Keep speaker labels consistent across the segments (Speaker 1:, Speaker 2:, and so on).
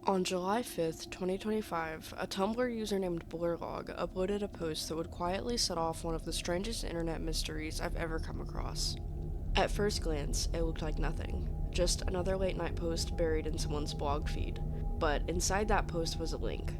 Speaker 1: On July 5th, 2025, a Tumblr user named Blurlog uploaded a post that would quietly set off one of the strangest internet mysteries I've ever come across. At first glance, it looked like nothing, just another late night post buried in someone's blog feed. But inside that post was a link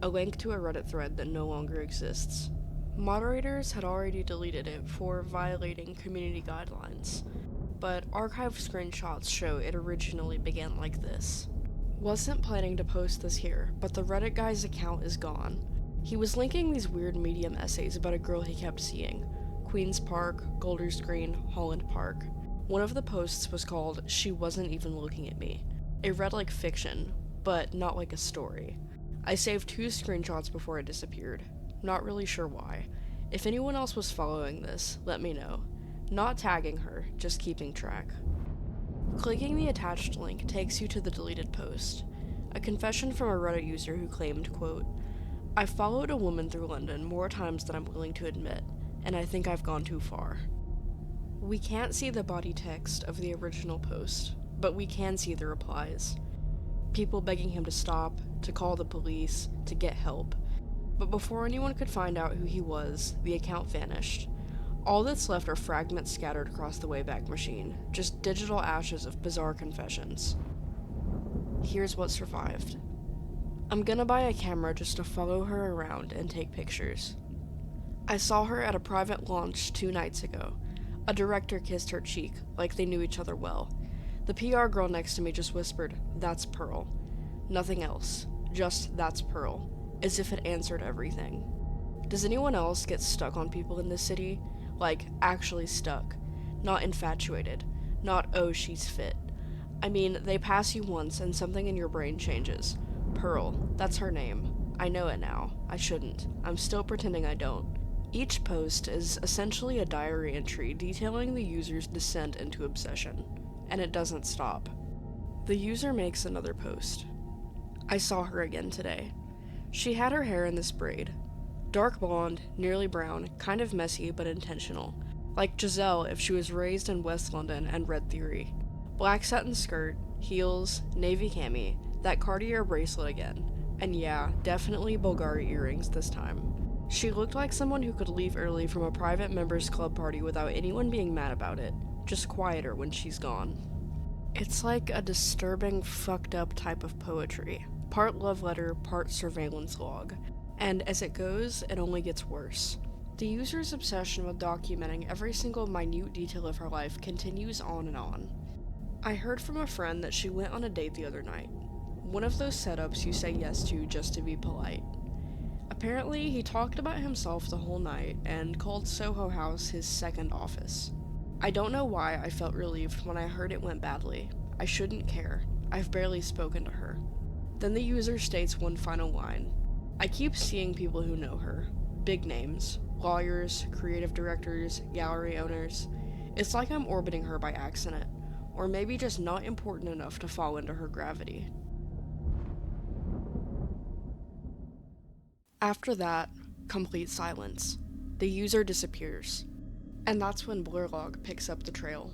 Speaker 1: to a Reddit thread that no longer exists. Moderators had already deleted it for violating community guidelines, but archived screenshots show it originally began like this. Wasn't planning to post this here, but the Reddit guy's account is gone. He was linking these weird Medium essays about a girl he kept seeing. Queen's Park, Golders Green, Holland Park. One of the posts was called "She Wasn't Even Looking at Me." It read like fiction, but not like a story. I saved 2 screenshots before it disappeared. Not really sure why. If anyone else was following this, let me know. Not tagging her, just keeping track. Clicking the attached link takes you to the deleted post. A confession from a Reddit user who claimed, quote, "I followed a woman through London more times than I'm willing to admit, and I think I've gone too far." We can't see the body text of the original post, but we can see the replies. People begging him to stop, to call the police, to get help. But before anyone could find out who he was, the account vanished. All that's left are fragments scattered across the Wayback Machine, just digital ashes of bizarre confessions. Here's what survived. I'm gonna buy a camera just to follow her around and take pictures. I saw her at a private launch 2 nights ago. A director kissed her cheek, like they knew each other well. The PR girl next to me just whispered, "That's Pearl." Nothing else, just "That's Pearl," as if it answered everything. Does anyone else get stuck on people in this city? Like, actually stuck. Not infatuated. Not, "oh, she's fit." I mean, they pass you once and something in your brain changes. Pearl, that's her name. I know it now. I shouldn't. I'm still pretending I don't. Each post is essentially a diary entry detailing the user's descent into obsession. And it doesn't stop. The user makes another post. I saw her again today. She had her hair in this braid. Dark blonde, nearly brown, kind of messy but intentional. Like Giselle if she was raised in West London and read Theory. Black satin skirt, heels, navy cami, that Cartier bracelet again. And yeah, definitely Bulgari earrings this time. She looked like someone who could leave early from a private members club party without anyone being mad about it. Just quieter when she's gone. It's like a disturbing, fucked up type of poetry. Part love letter, part surveillance log. And as it goes, it only gets worse. The user's obsession with documenting every single minute detail of her life continues on and on. I heard from a friend that she went on a date the other night. One of those setups you say yes to just to be polite. Apparently, he talked about himself the whole night and called Soho House his second office. I don't know why I felt relieved when I heard it went badly. I shouldn't care. I've barely spoken to her. Then the user states one final line. I keep seeing people who know her. Big names. Lawyers, creative directors, gallery owners. It's like I'm orbiting her by accident. Or maybe just not important enough to fall into her gravity. After that, complete silence. The user disappears. And that's when Blurlog picks up the trail.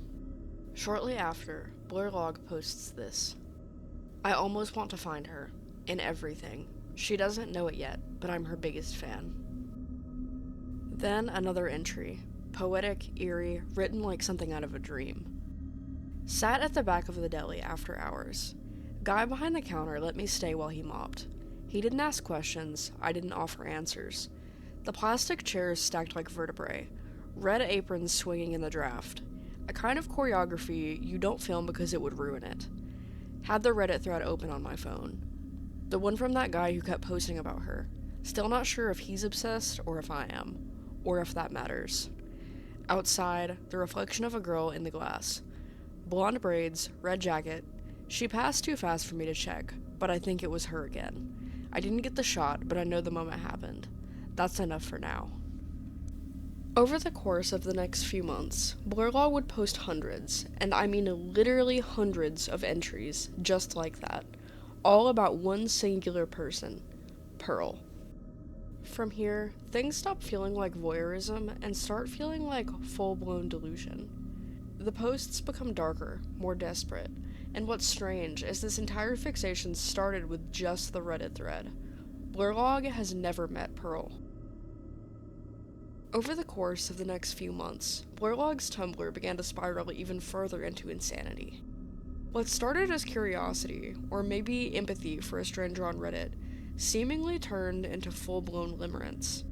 Speaker 1: Shortly after, Blurlog posts this. I almost want to find her. In everything. She doesn't know it yet, but I'm her biggest fan. Then another entry. Poetic, eerie, written like something out of a dream. Sat at the back of the deli after hours. Guy behind the counter let me stay while he mopped. He didn't ask questions, I didn't offer answers. The plastic chairs stacked like vertebrae. Red aprons swinging in the draft. A kind of choreography you don't film because it would ruin it. Had the Reddit thread open on my phone. The one from that guy who kept posting about her. Still not sure if he's obsessed or if I am. Or if that matters. Outside, the reflection of a girl in the glass. Blonde braids, red jacket. She passed too fast for me to check, but I think it was her again. I didn't get the shot, but I know the moment happened. That's enough for now. Over the course of the next few months, Blurlog would post hundreds, and I mean literally hundreds of entries just like that. All about one singular person, Pearl. From here, things stop feeling like voyeurism and start feeling like full-blown delusion. The posts become darker, more desperate, And what's strange is this entire fixation started with just the Reddit thread. Blurlog has never met Pearl. Over the course of the next few months, Blurlog's Tumblr began to spiral even further into insanity. What started as curiosity, or maybe empathy for a stranger on Reddit, seemingly turned into full-blown limerence.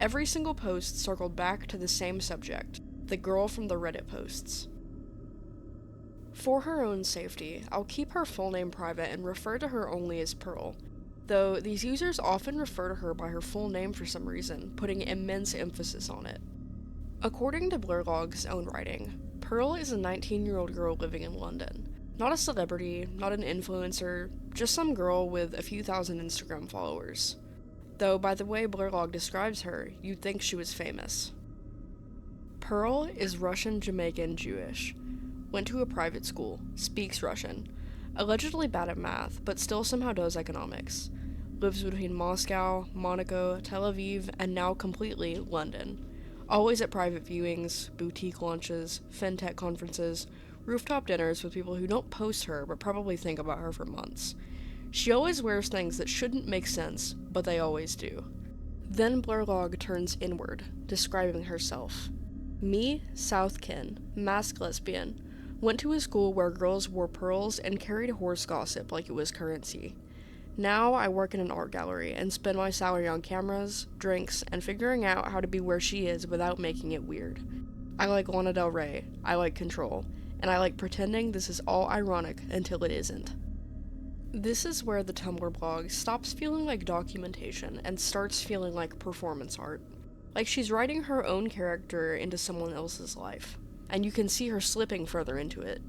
Speaker 1: Every single post circled back to the same subject, the girl from the Reddit posts. For her own safety, I'll keep her full name private and refer to her only as Pearl, though these users often refer to her by her full name for some reason, putting immense emphasis on it. According to Blurlog's own writing, Pearl is a 19-year-old girl living in London. Not a celebrity, not an influencer, just some girl with a few thousand Instagram followers. Though by the way Blurlog describes her, you'd think she was famous. Pearl is Russian, Jamaican, Jewish. Went to a private school, speaks Russian, allegedly bad at math, but still somehow does economics. Lives between Moscow, Monaco, Tel Aviv, and now completely London. Always at private viewings, boutique launches, fintech conferences, rooftop dinners with people who don't post her but probably think about her for months. She always wears things that shouldn't make sense, but they always do. Then Blurlog turns inward, describing herself. Me, Southkin, masked lesbian, went to a school where girls wore pearls and carried horse gossip like it was currency. Now I work in an art gallery and spend my salary on cameras, drinks, and figuring out how to be where she is without making it weird. I like Lana Del Rey, I like control, and I like pretending this is all ironic until it isn't. This is where the Tumblr blog stops feeling like documentation and starts feeling like performance art. Like she's writing her own character into someone else's life, and you can see her slipping further into it.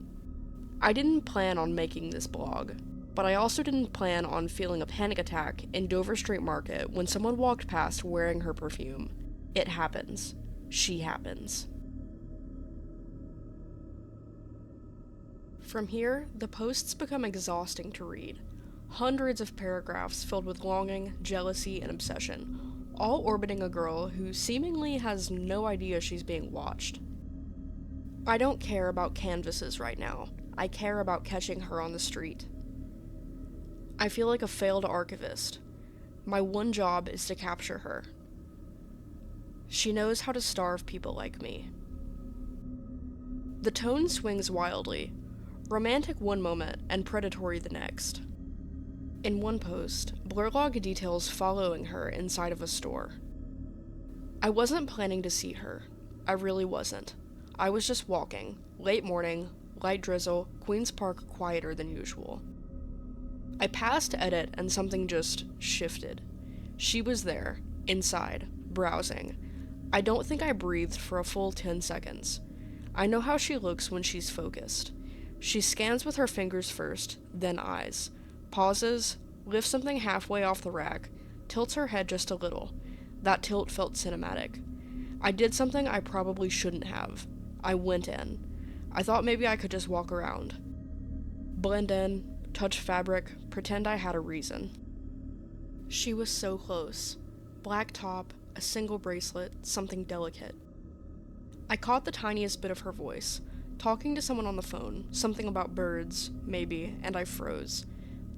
Speaker 1: I didn't plan on making this blog, but I also didn't plan on feeling a panic attack in Dover Street Market when someone walked past wearing her perfume. It happens. She happens. From here, the posts become exhausting to read. Hundreds of paragraphs filled with longing, jealousy, and obsession, all orbiting a girl who seemingly has no idea she's being watched. I don't care about canvases right now. I care about catching her on the street. I feel like a failed archivist. My one job is to capture her. She knows how to starve people like me. The tone swings wildly. Romantic one moment and predatory the next. In one post, Blurlog details following her inside of a store. I wasn't planning to see her. I really wasn't. I was just walking, late morning, light drizzle, Queen's Park quieter than usual. I passed Edit and something just shifted. She was there, inside, browsing. I don't think I breathed for a full 10 seconds. I know how she looks when she's focused. She scans with her fingers first, then eyes, pauses, lifts something halfway off the rack, tilts her head just a little. That tilt felt cinematic. I did something I probably shouldn't have. I went in. I thought maybe I could just walk around. Blend in, touch fabric, pretend I had a reason. She was so close. Black top, a single bracelet, something delicate. I caught the tiniest bit of her voice. Talking to someone on the phone, something about birds, maybe, and I froze.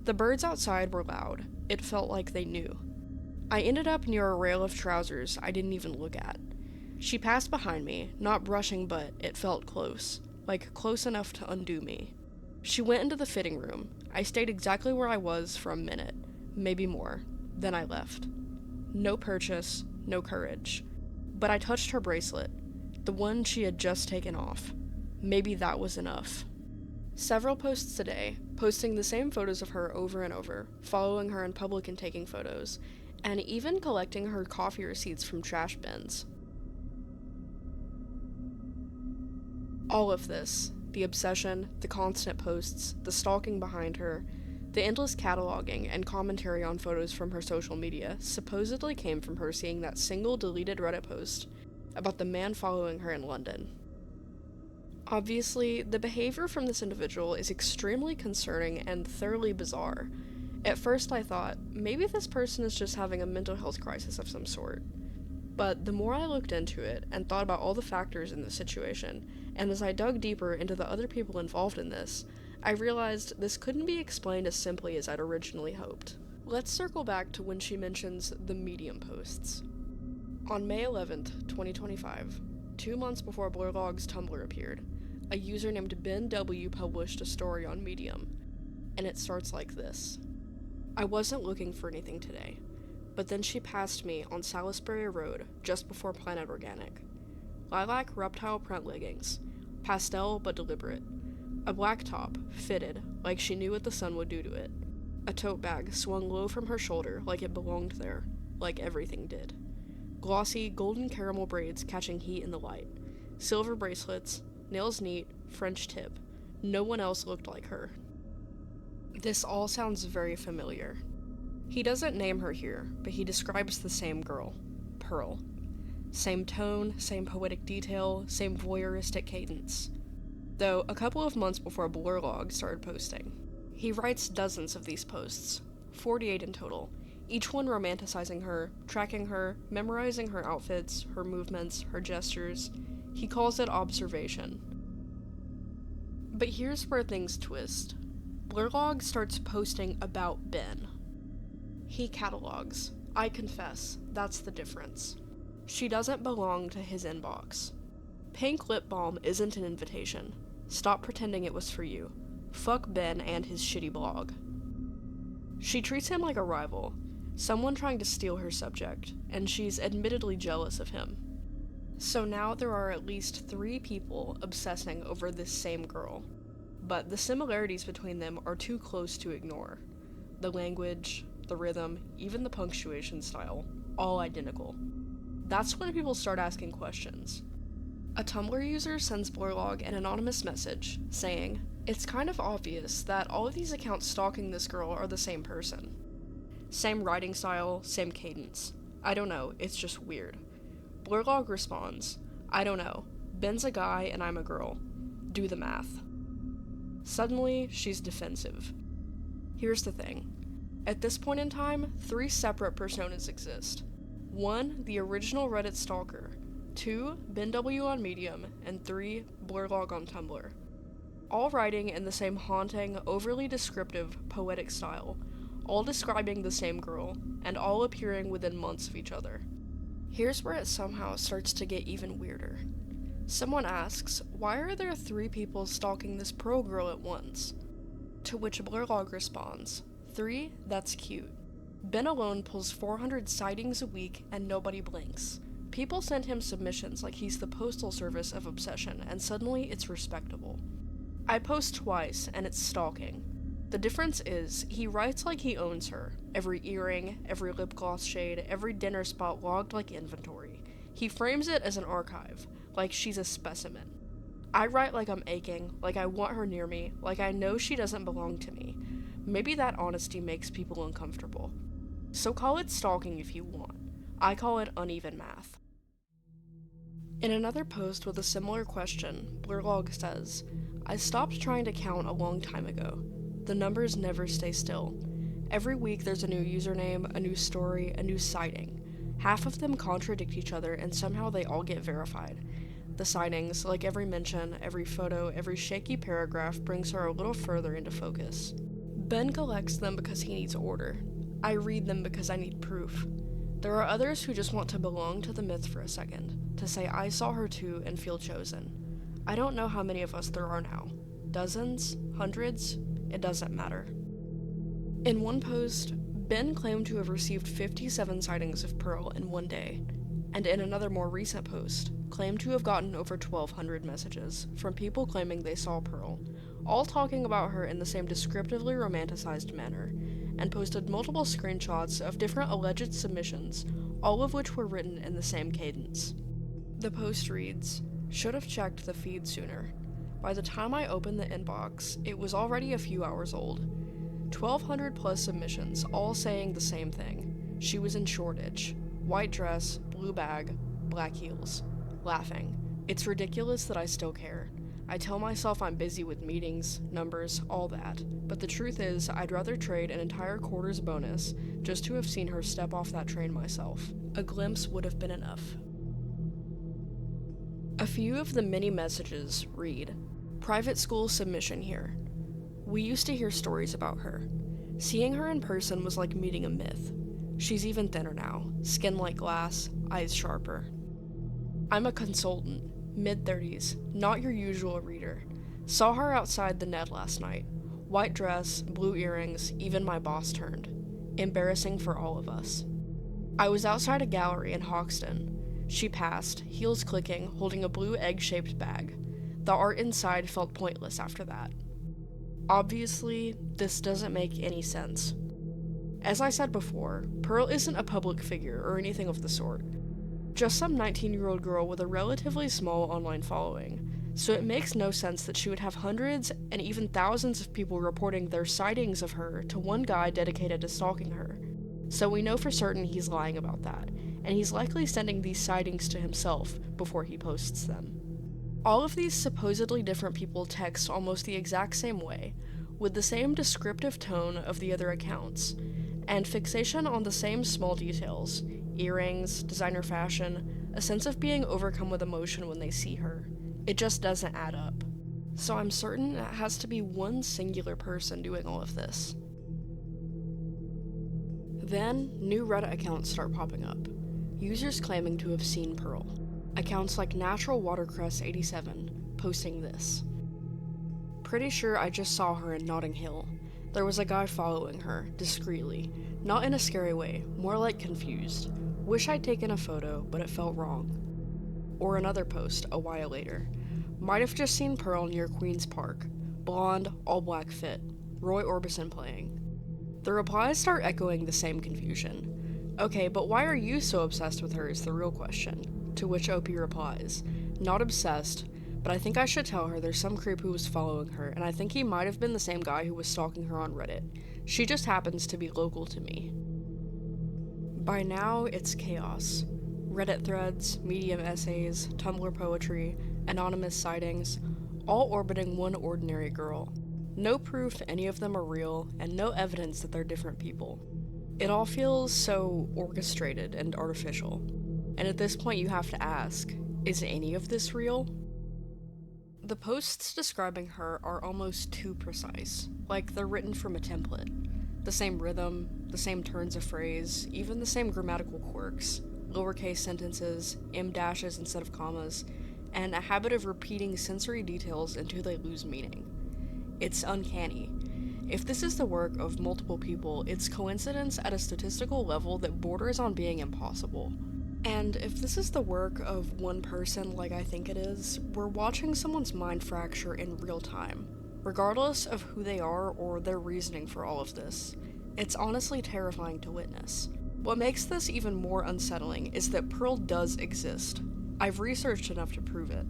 Speaker 1: The birds outside were loud. It felt like they knew. I ended up near a rail of trousers I didn't even look at. She passed behind me, not brushing, but it felt close, like close enough to undo me. She went into the fitting room. I stayed exactly where I was for a minute, maybe more. Then I left. No purchase, no courage. But I touched her bracelet, the one she had just taken off. Maybe that was enough. Several posts today, posting the same photos of her over and over, following her in public and taking photos, and even collecting her coffee receipts from trash bins. All of this, the obsession, the constant posts, the stalking behind her, the endless cataloging and commentary on photos from her social media, supposedly came from her seeing that single deleted Reddit post about the man following her in London. Obviously, the behavior from this individual is extremely concerning and thoroughly bizarre. At first I thought, maybe this person is just having a mental health crisis of some sort. But the more I looked into it and thought about all the factors in this situation, and as I dug deeper into the other people involved in this, I realized this couldn't be explained as simply as I'd originally hoped. Let's circle back to when she mentions the Medium posts. On May 11th, 2025, 2 months before Blurlog's Tumblr appeared, a user named Ben W published a story on Medium, and it starts like this. I wasn't looking for anything today, but then she passed me on Salisbury Road just before Planet Organic. Lilac reptile print leggings, pastel but deliberate. A black top, fitted, like she knew what the sun would do to it. A tote bag swung low from her shoulder like it belonged there, like everything did. Glossy, golden caramel braids catching heat in the light. Silver bracelets, nails neat, French tip. No one else looked like her. This all sounds very familiar. He doesn't name her here, but he describes the same girl, Pearl. Same tone, same poetic detail, same voyeuristic cadence. Though a couple of months before Blurlog started posting. He writes dozens of these posts, 48 in total, each one romanticizing her, tracking her, memorizing her outfits, her movements, her gestures. He calls it observation. But here's where things twist. Blurlog starts posting about Ben. He catalogs. I confess, that's the difference. She doesn't belong to his inbox. Pink lip balm isn't an invitation. Stop pretending it was for you. Fuck Ben and his shitty blog. She treats him like a rival, someone trying to steal her subject, and she's admittedly jealous of him. So now there are at least 3 people obsessing over this same girl, but the similarities between them are too close to ignore. The language, the rhythm, even the punctuation style, all identical. That's when people start asking questions. A Tumblr user sends Blurlog an anonymous message, saying, "It's kind of obvious that all of these accounts stalking this girl are the same person. Same writing style, same cadence. I don't know, it's just weird." Blurlog responds, "I don't know. Ben's a guy and I'm a girl. Do the math." Suddenly, she's defensive. Here's the thing. At this point in time, 3 separate personas exist. 1, the original Reddit stalker. 2, Ben W on Medium, and 3, Blurlog on Tumblr. All writing in the same haunting, overly descriptive, poetic style, all describing the same girl, and all appearing within months of each other. Here's where it somehow starts to get even weirder. Someone asks, why are there 3 people stalking this Pearl girl at once? To which Blurlog responds, 3? That's cute. Ben alone pulls 400 sightings a week and nobody blinks. People send him submissions like he's the postal service of obsession, and suddenly it's respectable. I post twice, and it's stalking. The difference is, he writes like he owns her. Every earring, every lip gloss shade, every dinner spot logged like inventory. He frames it as an archive, like she's a specimen. I write like I'm aching, like I want her near me, like I know she doesn't belong to me. Maybe that honesty makes people uncomfortable. So call it stalking if you want. I call it uneven math. In another post with a similar question, Blurlog says, I stopped trying to count a long time ago. The numbers never stay still. Every week there's a new username, a new story, a new sighting. Half of them contradict each other and somehow they all get verified. The sightings, like every mention, every photo, every shaky paragraph, brings her a little further into focus. Ben collects them because he needs order. I read them because I need proof. There are others who just want to belong to the myth for a second, to say I saw her too and feel chosen. I don't know how many of us there are now. Dozens? Hundreds? It doesn't matter. In one post, Ben claimed to have received 57 sightings of Pearl in one day, and in another more recent post, claimed to have gotten over 1,200 messages from people claiming they saw Pearl, all talking about her in the same descriptively romanticized manner, and posted multiple screenshots of different alleged submissions, all of which were written in the same cadence. The post reads, "Should have checked the feed sooner. By the time I opened the inbox, it was already a few hours old. 1,200 plus submissions, all saying the same thing. She was in Shoreditch. White dress, blue bag, black heels. Laughing. It's ridiculous that I still care. I tell myself I'm busy with meetings, numbers, all that, but the truth is I'd rather trade an entire quarter's bonus just to have seen her step off that train myself. A glimpse would have been enough." A few of the many messages read, "Private school submission here. We used to hear stories about her. Seeing her in person was like meeting a myth. She's even thinner now, skin like glass, eyes sharper. I'm a consultant, mid-30s, not your usual reader. Saw her outside the Ned last night. White dress, blue earrings, even my boss turned. Embarrassing for all of us. I was outside a gallery in Hoxton. She passed, heels clicking, holding a blue egg-shaped bag. The art inside felt pointless after that. Obviously, this doesn't make any sense. As I said before, Pearl isn't a public figure or anything of the sort. Just some 19-year-old girl with a relatively small online following, so it makes no sense that she would have hundreds and even thousands of people reporting their sightings of her to one guy dedicated to stalking her. So we know for certain he's lying about that, and he's likely sending these sightings to himself before he posts them. All of these supposedly different people text almost the exact same way, with the same descriptive tone of the other accounts, and fixation on the same small details: earrings, designer fashion, a sense of being overcome with emotion when they see her. It just doesn't add up. So I'm certain it has to be one singular person doing all of this. Then, new Reddit accounts start popping up. Users claiming to have seen Pearl. Accounts like Natural Watercress 87 posting this. Pretty sure I just saw her in Notting Hill. There was a guy following her, discreetly. Not in a scary way, more like confused. Wish I'd taken a photo, but it felt wrong. Or another post, a while later. Might have just seen Pearl near Queen's Park. Blonde, all black fit. Roy Orbison playing. The replies start echoing the same confusion. Okay, but why are you so obsessed with her is the real question. To which OP replies, not obsessed, but I think I should tell her there's some creep who was following her, and I think he might have been the same guy who was stalking her on Reddit. She just happens to be local to me. By now, it's chaos. Reddit threads, Medium essays, Tumblr poetry, anonymous sightings, all orbiting one ordinary girl. No proof any of them are real, and no evidence that they're different people. It all feels so orchestrated and artificial. And at this point you have to ask, is any of this real? The posts describing her are almost too precise, like they're written from a template. The same rhythm, the same turns of phrase, even the same grammatical quirks, lowercase sentences, em-dashes instead of commas, and a habit of repeating sensory details until they lose meaning. It's uncanny. If this is the work of multiple people, it's coincidence at a statistical level that borders on being impossible. And if this is the work of one person like I think it is, we're watching someone's mind fracture in real time, regardless of who they are or their reasoning for all of this. It's honestly terrifying to witness. What makes this even more unsettling is that Pearl does exist. I've researched enough to prove it.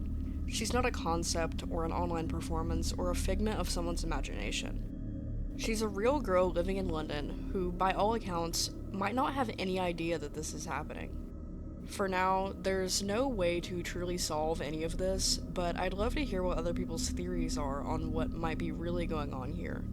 Speaker 1: She's not a concept or an online performance or a figment of someone's imagination. She's a real girl living in London who, by all accounts, might not have any idea that this is happening. For now, there's no way to truly solve any of this, but I'd love to hear what other people's theories are on what might be really going on here.